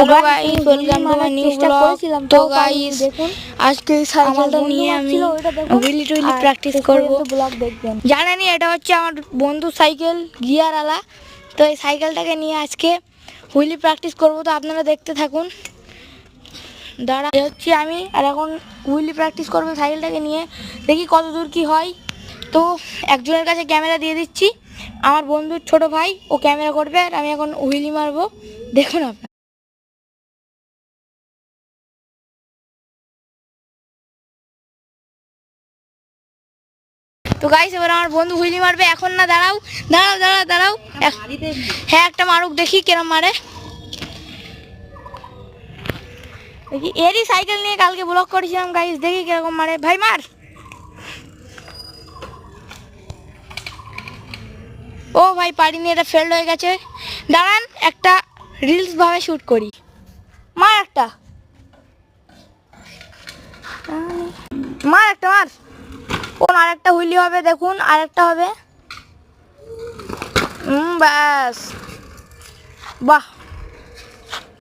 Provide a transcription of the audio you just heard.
Hello guys, welcome to my new blog. তো guys, আজকে সাইকেলটা নিয়ে আমি হুইলি টুইলি প্র্যাকটিস করব। জানেনই এটা হচ্ছে আমার বন্ধুর সাইকেল গিয়ারওয়ালা। তো এই সাইকেলটাকে নিয়ে আজকে হুইলি প্র্যাকটিস করব। তো আপনারা দেখতে থাকুন। দাঁড়া, এই হচ্ছে আমি, আর এখন হুইলি প্র্যাকটিস করবো সাইকেলটাকে নিয়ে। দেখি কত দূর কি হয়। তো একজনের কাছে ক্যামেরা দিয়ে দিচ্ছি, আমার বন্ধুর ছোট ভাই, ও ক্যামেরা করবে আর আমি এখন হুইলি মারবো। দেখুন আপনার। তো গাইস, এবার আমার বন্ধু হুইলি মারবে। এখন না, দাঁড়াও দাঁড়াও দাঁড়াও দাঁড়াও। হ্যাঁ, একটা মারুক, দেখি কিরম মারে। দেখি, এরই সাইকেল নিয়ে কালকে ব্লগ করেছিলাম গাইস, দেখি কিরকম মারে। ভাই মার। ও ভাই, পারিনি, এটা ফেল্ড হয়ে গেছে। দাঁড়ান, একটা রিলস ভাবে শুট করি। মার একটা, মার একটা, মার। কোন আরেকটা হুইলি হবে, দেখুন আরেকটা হবে। ব্যাস, বাহ।